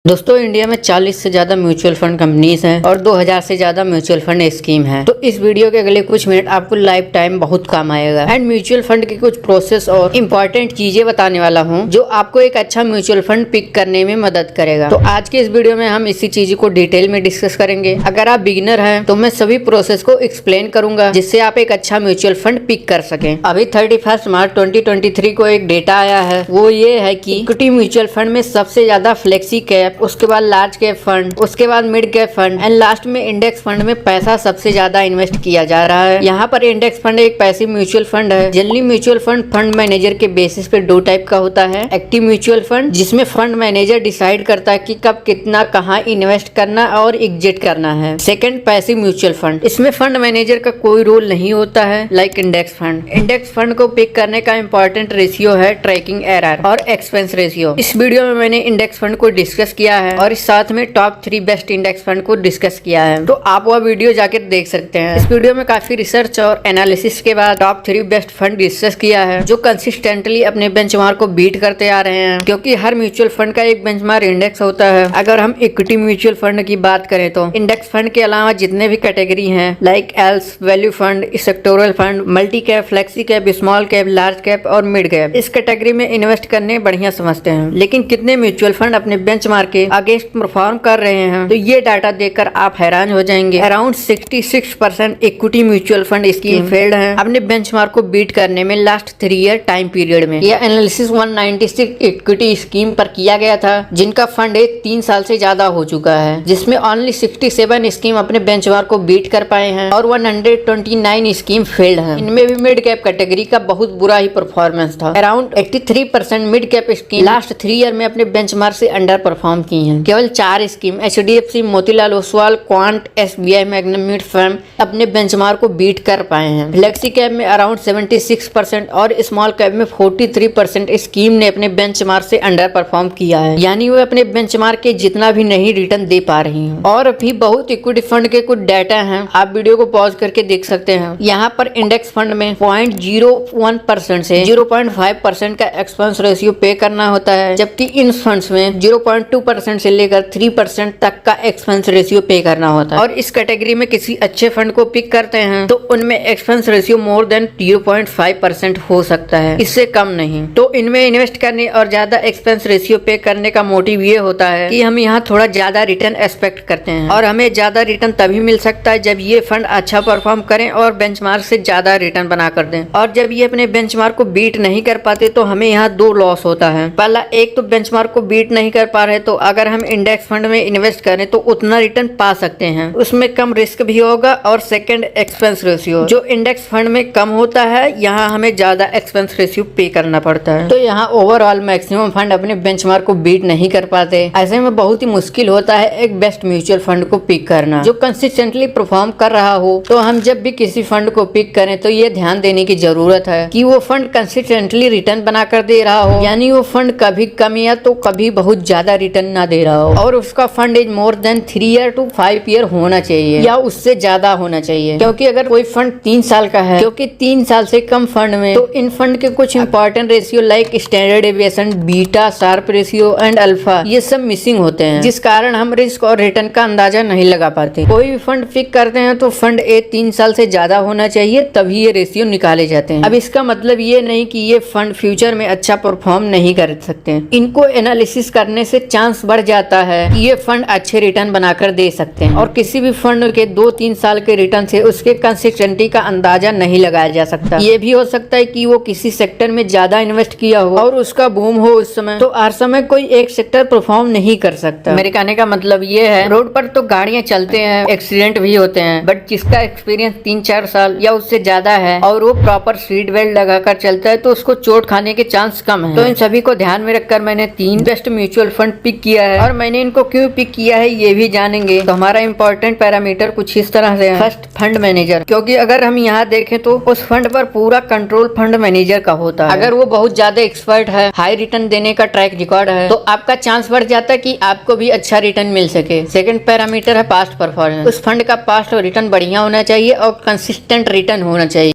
दोस्तों इंडिया में 40 से ज्यादा म्यूचुअल फंड कंपनीज हैं और 2000 से ज्यादा म्यूचुअल फंड स्कीम है। तो इस वीडियो के अगले कुछ मिनट आपको लाइफ टाइम बहुत काम आएगा एंड म्यूचुअल फंड की कुछ प्रोसेस और इम्पोर्टेंट चीजें बताने वाला हूं जो आपको एक अच्छा म्यूचुअल फंड पिक करने में मदद करेगा। तो आज के इस वीडियो में हम इसी चीज को डिटेल में डिस्कस करेंगे। अगर आप बिगिनर है तो मैं सभी प्रोसेस को एक्सप्लेन करूंगा जिससे आप एक अच्छा म्यूचुअल फंड पिक कर सके। अभी 31 मार्च 2023 को एक डेटा आया है, वो ये है की इक्विटी म्यूचुअल फंड में सबसे ज्यादा फ्लेक्सी कैप, उसके बाद लार्ज कैप फंड, उसके बाद mid cap fund and last में इंडेक्स फंड में पैसा सबसे ज्यादा इन्वेस्ट किया जा रहा है। यहाँ पर इंडेक्स फंड एक पैसिव म्यूचुअल फंड है। जनरली म्यूचुअल फंड मैनेजर के बेसिस पे दो टाइप का होता है। एक्टिव म्यूचुअल फंड जिसमें फंड मैनेजर डिसाइड करता है कि कब कितना कहाँ इन्वेस्ट करना और एग्जिट करना है। सेकंड पैसिव म्यूचुअल फंड, इसमें फंड मैनेजर का कोई रोल नहीं होता है like index fund. Index fund को पिक करने का इंपॉर्टेंट रेशियो है ट्रैकिंग एरर और एक्सपेंस रेशियो। इस वीडियो में मैंने इंडेक्स फंड को डिस्कस किया है और इस साथ में टॉप 3 बेस्ट इंडेक्स फंड को डिस्कस किया है, तो आप वह वीडियो जाकर देख सकते हैं। इस वीडियो में काफी रिसर्च और एनालिसिस के बाद टॉप 3 बेस्ट फंड डिस्कस किया है जो कंसिस्टेंटली अपने बेंचमार्क को बीट करते आ रहे हैं, क्योंकि हर म्यूचुअल फंड का एक बेंचमार्क इंडेक्स होता है। अगर हम इक्विटी म्यूचुअल फंड की बात करें तो इंडेक्स फंड के अलावा जितने भी कैटेगरी हैं like else, value fund, sectoral fund, multi cap, flexi cap, small cap, large cap और मिड कैप, इस कैटेगरी में इन्वेस्ट करने बढ़िया समझते हैं। लेकिन कितने म्यूचुअल फंड अपने बेंचमार्क के अगेंस्ट परफॉर्म कर रहे हैं, तो ये डाटा देखकर आप हैरान हो जाएंगे। Around 66% equity mutual fund scheme failed हैं अपने बेंचमार्क को बीट करने में लास्ट 3 ईयर टाइम पीरियड में। यह एनालिसिस 196 इक्विटी स्कीम पर किया गया था जिनका फंड 3 साल से ज्यादा हो चुका है, जिसमें ओनली 67 स्कीम अपने बेंचमार्क को बीट कर पाए हैं और 129 स्कीम फेल्ड हैं। इनमें भी मिड कैप कैटेगरी का बहुत बुरा ही परफॉर्मेंस था। Around 83% mid cap scheme last 3 year में अपने बेंचमार्क से अंडर परफॉर्म की हैं। केवल 4 scheme HDFC, Motilal Oswal, quant, SBI, magnum mid firm अपने बेंचमार्क को बीट कर पाए हैं। फ्लेक्सी कैप में अराउंड 76% और स्मॉल कैप में 43% स्कीम ने अपने बेंचमार्क से अंडर परफॉर्म किया है, यानी वो अपने बेंचमार्क के जितना भी नहीं रिटर्न दे पा रही हैं। और भी बहुत इक्विटी फंड के कुछ डाटा हैं, आप वीडियो को पॉज करके देख सकते हैं। यहाँ पर इंडेक्स फंड में 0.01% से 0.5% का एक्सपेंस रेशियो पे करना होता है, जबकि इन फंड्स में 0.2% से लेकर 3% तक का एक्सपेंस रेशियो पे करना होता है। और इस कैटेगरी में किसी अच्छे फंड को पिक करते हैं तो उनमें एक्सपेंस रेशियो मोर देन 0.5% हो सकता है, इससे कम नहीं। तो इनमें इन्वेस्ट करने और ज्यादा एक्सपेंस रेशियो पे करने का मोटिव ये होता है कि हम यहाँ थोड़ा ज्यादा रिटर्न एक्सपेक्ट करते हैं, और हमें ज्यादा रिटर्न तभी मिल सकता है जब ये फंड अच्छा परफॉर्म करें और बेंचमार्क से ज्यादा रिटर्न बना कर दें। और जब ये अपने बेंचमार्क को बीट नहीं कर पाते तो हमें यहाँ 2 लॉस होता है। पहला, एक तो बेंचमार्क को बीट नहीं कर पा रहे तो अगर हम इंडेक्स फंड में इन्वेस्ट करें तो उतना रिटर्न पा सकते हैं, उसमें कम रिस्क भी होगा। और सेकंड, एक्सपेंस रेशियो जो इंडेक्स फंड में कम होता है, यहाँ हमें ज्यादा एक्सपेंस रेशियो पे करना पड़ता है। तो यहाँ ओवरऑल मैक्सिमम फंड अपने बेंचमार्क को बीट नहीं कर पाते। ऐसे में बहुत ही मुश्किल होता है एक बेस्ट म्यूचुअल फंड को पिक करना जो कंसिस्टेंटली परफॉर्म कर रहा हो। तो हम जब भी किसी फंड को पिक करें तो ये ध्यान देने की जरूरत है कि वो फंड कंसिस्टेंटली रिटर्न बना कर दे रहा हो, यानी वो फंड कभी कम या तो कभी बहुत ज्यादा रिटर्न ना दे रहा हो, और उसका fund as more than 3 year to 5 year होना चाहिए या उससे ज्यादा होना चाहिए। क्योंकि अगर कोई फंड 3 साल का है, क्योंकि 3 साल से कम फंड में तो इन फंड के कुछ important ratio like standard deviation, beta, Sharpe ratio and alpha, ये सब मिसिंग होते हैं, जिस कारण हम रिस्क और रिटर्न का अंदाजा नहीं लगा पाते। कोई भी फंड पिक करते हैं तो फंड 3 साल से ज्यादा होना चाहिए, तभी ये रेशियो निकाले जाते हैं। अब इसका मतलब ये नहीं कि ये फंड फ्यूचर में अच्छा परफॉर्म नहीं कर सकते। इनको एनालिसिस करने से चांस बढ़ जाता है कि ये फंड अच्छे रिटर्न बनाकर दे सकते हैं। और किसी भी फंड के 2-3 साल के रिटर्न से उसके कंसिस्टेंसी का अंदाजा नहीं लगाया जा सकता। ये भी हो सकता है कि वो किसी सेक्टर में ज्यादा इन्वेस्ट किया हो और उसका बूम हो उस समय, तो हर समय कोई एक सेक्टर परफॉर्म नहीं कर सकता। मेरे कहने का मतलब ये है, रोड पर तो गाड़ियां चलते हैं, एक्सीडेंट भी होते हैं, बट जिसका एक्सपीरियंस 3-4 साल या उससे ज्यादा है और वो प्रॉपर सीट बेल्ट लगाकर चलता है तो उसको चोट खाने के चांस कम है। तो इन सभी को ध्यान में रखकर मैंने 3 बेस्ट म्यूचुअल फंड पिक किया है, और मैंने इनको क्यों पिक किया है ये भी जानेंगे। तो हमारा इंपॉर्टेंट पैरामीटर कुछ इस तरह से है। फर्स्ट, फंड मैनेजर, क्योंकि अगर हम यहाँ देखें तो उस फंड पर पूरा कंट्रोल फंड मैनेजर का होता है। अगर वो बहुत ज्यादा एक्सपर्ट है, हाई रिटर्न देने का ट्रैक रिकॉर्ड है, तो आपका चांस बढ़ जाता है कि आपको भी अच्छा रिटर्न मिल सके। सेकंड पैरामीटर है पास्ट परफॉर्मेंस, उस फंड का पास्ट रिटर्न बढ़िया होना चाहिए और कंसिस्टेंट रिटर्न होना चाहिए।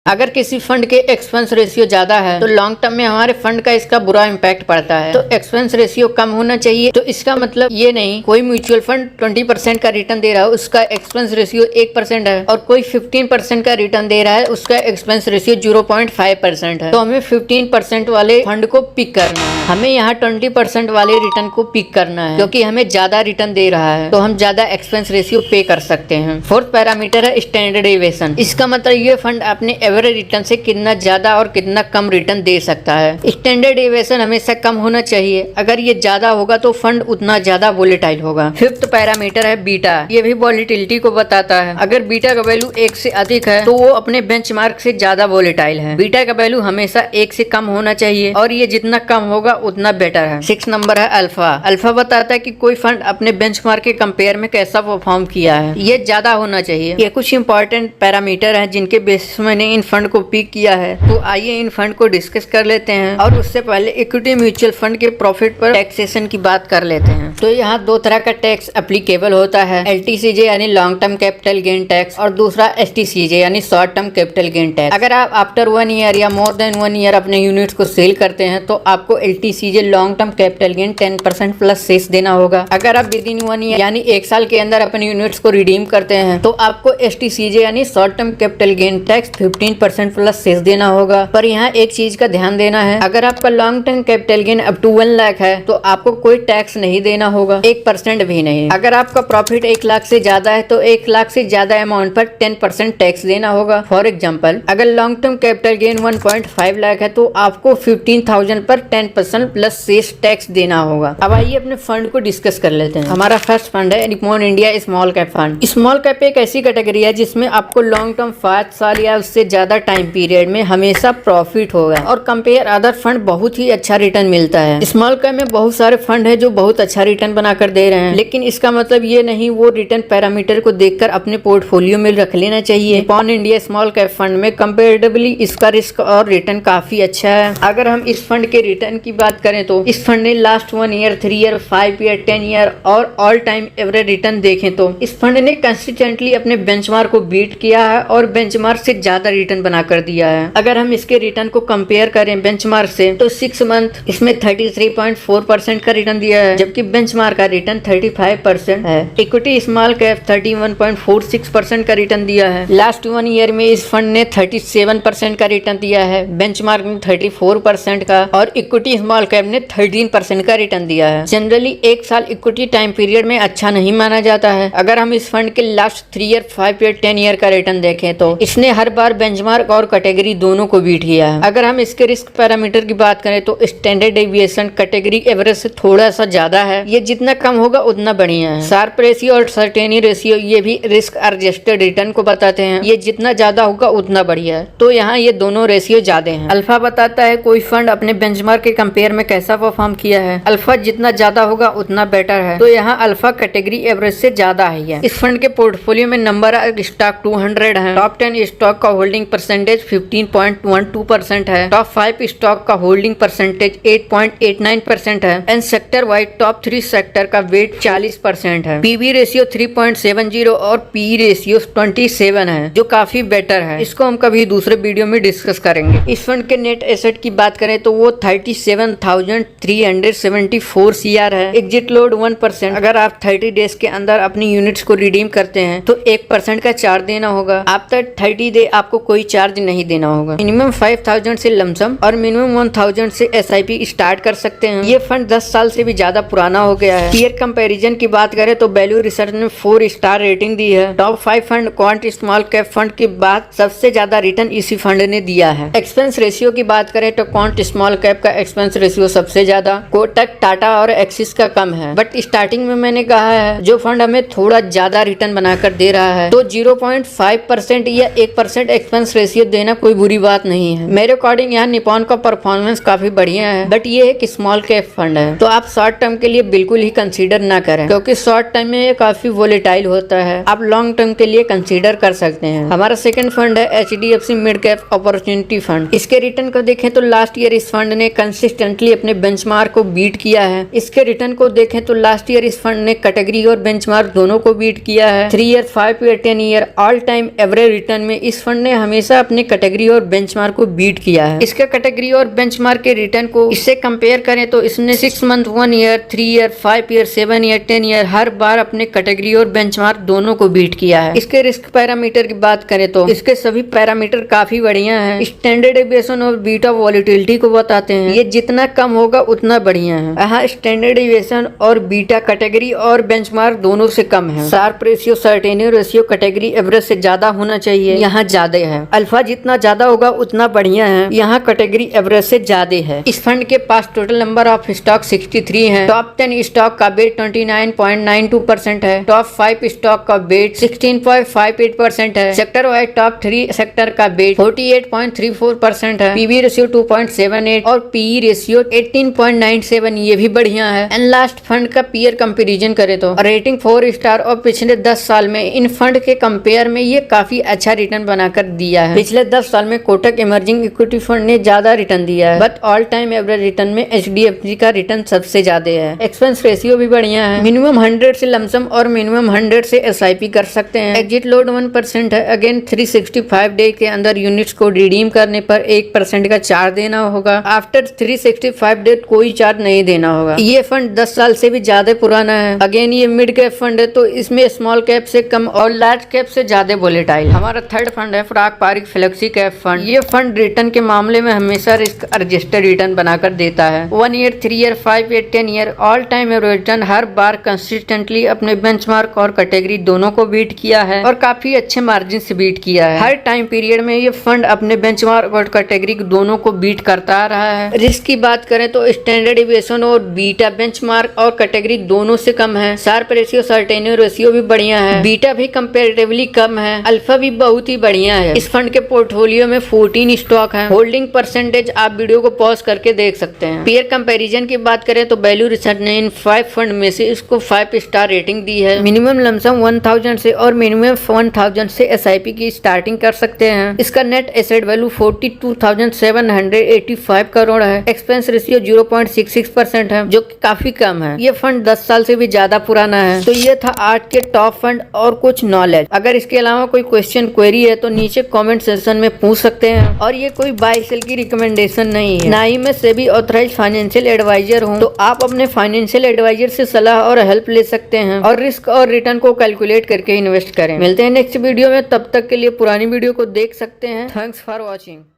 अगर किसी फंड के एक्सपेंस रेशियो ज्यादा है तो लॉन्ग टर्म में हमारे फंड का इसका बुरा इम्पैक्ट पड़ता है। तो एक्सपेंस रेशियो कम होना चाहिए। तो इसका मतलब ये नहीं कोई म्यूचुअल फंड 20% का रिटर्न दे रहा है उसका एक्सपेंस रेशियो 1% है और कोई 15% का रिटर्न दे रहा है उसका एक्सपेंस रेशियो 0.5% है। तो हमें 15% वाले फंड को पिक करना है। हमें यहाँ 20% वाले रिटर्न को पिक करना है क्योंकि हमें ज्यादा रिटर्न दे रहा है तो हम ज्यादा एक्सपेंस रेशियो पे कर सकते हैं। फोर्थ पैरामीटर है स्टैंडर्ड डेविएशन। इसका मतलब ये फंड अपने एवरेज रिटर्न से कितना ज्यादा और कितना कम रिटर्न दे सकता है। स्टैंडर्ड डेविएशन हमेशा कम होना चाहिए। अगर ये ज्यादा होगा तो फंड उतना ज्यादा वोलेटाइल होगा। फिफ्थ पैरामीटर है बीटा। ये भी वोलेटिलिटी को बताता है। अगर बीटा का वैल्यू 1 से अधिक है तो वो अपने बेंचमार्क से ज्यादा वोलेटाइल है। बीटा का वैल्यू हमेशा 1 से कम होना चाहिए और ये जितना कम होगा उतना बेटर है। 6 नंबर है अल्फा। अल्फा बताता है कि कोई फंड अपने बेंचमार्क के कंपेयर में कैसा परफॉर्म किया है। ये ज्यादा होना चाहिए। ये कुछ इंपॉर्टेंट पैरामीटर है जिनके बेसिस में मैंने इन फंड को पिक किया है। तो आइए इन फंड को डिस्कस कर लेते हैं और उससे पहले इक्विटी म्यूचुअल फंड के प्रॉफिट पर टैक्सेशन की बात कर लेते हैं। तो यहाँ 2 तरह का टैक्स एप्लीकेबल होता है, LTCJ यानी long term capital gain tax और दूसरा STCJ यानी short term capital gain tax. अगर आप आफ्टर 1 ईयर या मोर देन 1 ईयर अपने यूनिट्स को सेल करते हैं तो आपको LTCJ long term capital gain 10% plus cess देना होगा। अगर आप विद इन 1 ईयर यानी 1 साल के अंदर अपने यूनिट्स को रिडीम करते हैं तो आपको STCJ यानी short term capital gain tax 15% plus cess देना होगा। पर यहाँ एक चीज का ध्यान देना है, अगर आपका long term capital gain up to 1 lakh है तो आपको कोई टैक्स नहीं देना होगा, 1% भी नहीं। अगर आपका प्रॉफिट 1 लाख से ज्यादा है तो 1 लाख से ज्यादा अमाउंट पर 10% टैक्स देना होगा। फॉर एग्जाम्पल अगर long term capital gain 1.5 lakh है तो आपको 15,000 पर 10% प्लस सेस टैक्स देना होगा। अब आइए अपने फंड को डिस्कस कर लेते हैं। हमारा फर्स्ट फंड है Nippon India small cap fund. Small cap एक ऐसी कैटेगरी है जिसमें आपको लॉन्ग टर्म 5 साल या उससे ज्यादा टाइम पीरियड में हमेशा प्रॉफिट होगा और कंपेयर अदर फंड बहुत ही अच्छा रिटर्न मिलता है। स्मॉल कैप में बहुत सारे फंड है जो बहुत अच्छा रिटर्न बनाकर दे रहे हैं, लेकिन इसका मतलब ये नहीं वो रिटर्न पैरामीटर को देखकर अपने पोर्टफोलियो में रख लेना चाहिए। Nippon India small cap fund में कंपेरेटिवली इसका रिस्क और रिटर्न काफी अच्छा है। अगर हम इस फंड के रिटर्न की बात करें तो इस फंड ने last 1 year, 3 year, 5 year, 10 year और ऑल टाइम एवरेज रिटर्न देखें तो इस फंड ने कंसिस्टेंटली अपने बेंचमार्क को बीट किया है और बेंचमार्क से ज्यादा रिटर्न बनाकर दिया है। अगर हम इसके रिटर्न को कंपेयर करें बेंचमार्क से तो 6 मंथ इसमें 33.4% का रिटर्न दिया है, जबकि बेंचमार्क का रिटर्न 35% है। इक्विटी स्मॉल कैप 31.46% का रिटर्न दिया है। लास्ट 1 ईयर में इस फंड ने 37% का रिटर्न दिया है, बेंचमार्क ने 34% का और इक्विटी स्मॉल कैप ने 13% का रिटर्न दिया है। जनरली 1 साल इक्विटी टाइम पीरियड में अच्छा नहीं माना जाता है। अगर हम इस फंड के लास्ट 3 ईयर, 5 ईयर, 10 ईयर का रिटर्न देखें तो इसने हर बार बेंचमार्क और कैटेगरी दोनों को बीट किया है। अगर हम इसके रिस्क पैरामीटर की बात करें तो स्टैंडर्ड डेविएशन कैटेगरी एवरेज से थोड़ा सा ज्यादा है। ये जितना कम होगा उतना बढ़िया है। शार्प रेशियो और सर्टेनी रेशियो ये भी रिस्क एडजस्टेड रिटर्न को बताते हैं। ये जितना ज्यादा होगा उतना बढ़िया है। तो यहाँ ये दोनों रेशियो ज्यादा हैं। अल्फा बताता है कोई फंड अपने बेंचमार्क के कंपेयर में कैसा परफॉर्म किया है। अल्फा जितना ज्यादा होगा उतना बेटर है। तो यहाँ अल्फा कैटेगरी एवरेज से ज्यादा है। इस फंड के पोर्टफोलियो में नंबर स्टॉक 200 है। टॉप 10 स्टॉक का होल्डिंग परसेंटेज 15.12% है। टॉप 5 स्टॉक का होल्डिंग परसेंटेज 8.89% है and sector wide top 3 sector का वेट 40% है। पीवी रेशियो 3.70 और पी रेशियो 27 है जो काफी बेटर है। इसको हम कभी दूसरे वीडियो में डिस्कस करेंगे। इस फंड के नेट एसेट की बात करें तो वो 37,374 CR है। Exit load 1%। अगर आप 30 डेज के अंदर अपनी यूनिट्स को रिडीम करते हैं तो 1% का चार्ज देना होगा। आफ्टर 30 डे आपको कोई चार्ज नहीं देना होगा। मिनिमम 5,000 से लमसम और मिनिमम 1,000 से SIP स्टार्ट कर सकते हैं। ये फंड 10 साल से भी ज्यादा पुराना हो गया है। पीयर कंपैरिजन की बात करें तो वैल्यू रिसर्च ने 4 स्टार रेटिंग दी है। Top 5 fund quant small cap fund के बाद सबसे ज्यादा रिटर्न इसी फंड ने दिया है। एक्सपेंस रेशियो की बात करें तो क्वांट स्मॉल कैप का एक्सपेंस रेशियो सबसे ज्यादा, कोटक, टाटा और एक्सिस का कम है। बट स्टार्टिंग में मैंने कहा है जो फंड हमें थोड़ा ज्यादा रिटर्न बनाकर दे रहा है तो 0.5% या 1% एक्सपेंस रेशियो देना कोई बुरी बात नहीं है। मेरे अकॉर्डिंग यहाँ निप्पॉन का परफॉर्मेंस काफी बढ़िया है। बट ये एक स्मॉल कैप फंड है तो आप शॉर्ट टर्म के लिए बिल्कुल ही कंसीडर ना करें क्योंकि शॉर्ट टर्म में ये काफी वोलेटाइल होता है। आप लॉन्ग टर्म के लिए कंसीडर कर सकते हैं। हमारा सेकंड फंड है HDFC mid cap opportunity fund. इसके रिटर्न को देखें तो लास्ट ईयर इस फंड ने कंसिस्टेंटली अपने बेंचमार्क को बीट किया है। इसके रिटर्न को देखें तो लास्ट ईयर इस फंड ने कैटेगरी और बेंचमार्क दोनों को बीट किया है। 3 year, 5 year, 10 year all time average return में इस फंड ने हमें हमेशा अपने कैटेगरी और बेंचमार्क को बीट किया है। इसका कैटेगरी और बेंचमार्क के रिटर्न को इससे कंपेयर करें तो इसने 6 month, 1 year, 3 year, 5 year, 7 year, 10 year हर बार अपने कैटेगरी और बेंचमार्क दोनों को बीट किया है। इसके रिस्क पैरामीटर की बात करें तो इसके सभी पैरामीटर काफी बढ़िया है। स्टैंडर्ड डेविएशन और बीटा वॉलिटिलिटी को बताते हैं, ये जितना कम होगा उतना बढ़िया है। यहाँ स्टैंडर्ड डेविएशन और बीटा कैटेगरी और बेंचमार्क दोनों से कम है। Sharpe ratio, certainty ratio category average से ज्यादा होना चाहिए, यहाँ ज्यादा है। अल्फा जितना ज्यादा होगा उतना बढ़िया है, यहाँ कैटेगरी एवरेज से ज्यादा है। इस फंड के पास टोटल नंबर ऑफ स्टॉक 63 है। टॉप 10 स्टॉक का वेट 29.92% है। टॉप 5 स्टॉक का वेट 16.58% है। सेक्टर वाइज टॉप 3 सेक्टर का वेट 48.34% है। पीवी रेशियो 2.78 और पीई रेशियो 18.97, ये भी बढ़िया है। एंड लास्ट फंड का पीयर कंपैरिजन करें तो रेटिंग 4 स्टार और पिछले 10 साल में इन फंड के कंपेयर में ये काफी अच्छा रिटर्न बनाकर दिया है। पिछले 10 साल में कोटक इमर्जिंग इक्विटी फंड ने ज्यादा रिटर्न दिया है, but all time average return में HDFC का रिटर्न सबसे ज्यादा है। एक्सपेंस रेशियो भी बढ़िया है। मिनिमम 100 से लमसम और मिनिमम 100 से SIP कर सकते हैं। एग्जिट लोड 1% है। अगेन 365 डे के अंदर यूनिट्स को रिडीम करने पर 1% का चार्ज देना होगा। आफ्टर 365 डे कोई चार्ज नहीं देना होगा। ये फंड 10 साल से भी ज्यादा पुराना है। अगेन ये मिड कैप फंड है, तो इसमें स्मॉल कैप से कम और लार्ज कैप से ज्यादा वोलेटाइल। हमारा थर्ड फंड है पराग पारिक फ्लेक्सी कैप फंड। ये फंड रिटर्न के मामले में हमेशा रिस्क एडजस्टेड रिटर्न बनाकर देता है। 1 year, 3 year, 5 year, 10 year all time return हर बार कंसिस्टेंटली अपने बेंचमार्क और कैटेगरी दोनों को बीट किया है और काफी अच्छे मार्जिन से बीट किया है। हर टाइम पीरियड में ये फंड अपने बेंचमार्क और कैटेगरी दोनों को बीट करता आ रहा है। रिस्क की बात करें तो स्टैंडर्ड डेविएशन और बीटा बेंचमार्क और कैटेगरी दोनों से कम है। शार्प रेशियो, सर्टेनिटी रेशियो भी बढ़िया है। बीटा भी कंपैरेटिवली कम है। अल्फा भी बहुत ही बढ़िया है। इस फंड के पोर्टफोलियो में 14 स्टॉक है। होल्डिंग परसेंटेज आप वीडियो को पॉज करके देख सकते हैं। पीयर कंपैरिजन की बात करें तो वैल्यू रिसर्च ने इन 5 फंड में से इसको 5 स्टार रेटिंग दी है। मिनिमम लमसम 1000 से और मिनिमम 1000 से SIP की स्टार्टिंग कर सकते हैं। इसका नेट एसेट वैल्यू 42,785 करोड़ है। एक्सपेंस रेशियो 0.66% है, जो कि काफी कम है। ये फंड 10 साल से भी ज्यादा पुराना है। तो ये था आज के टॉप फंड और कुछ नॉलेज। अगर इसके अलावा कोई क्वेश्चन क्वेरी है तो नीचे कमेंट सेक्शन में पूछ सकते हैं। और ये कोई बाय सेल की रिकमेंडेशन नहीं है, ना ही मैं सेबी ऑथराइज्ड फाइनेंशियल एडवाइजर हूँ। तो आप अपने फाइनेंशियल एडवाइजर से सलाह और हेल्प ले सकते हैं और रिस्क और रिटर्न को कैलकुलेट करके इन्वेस्ट करें। मिलते हैं नेक्स्ट वीडियो में, तब तक के लिए पुरानी वीडियो को देख सकते हैं। Thanks for watching.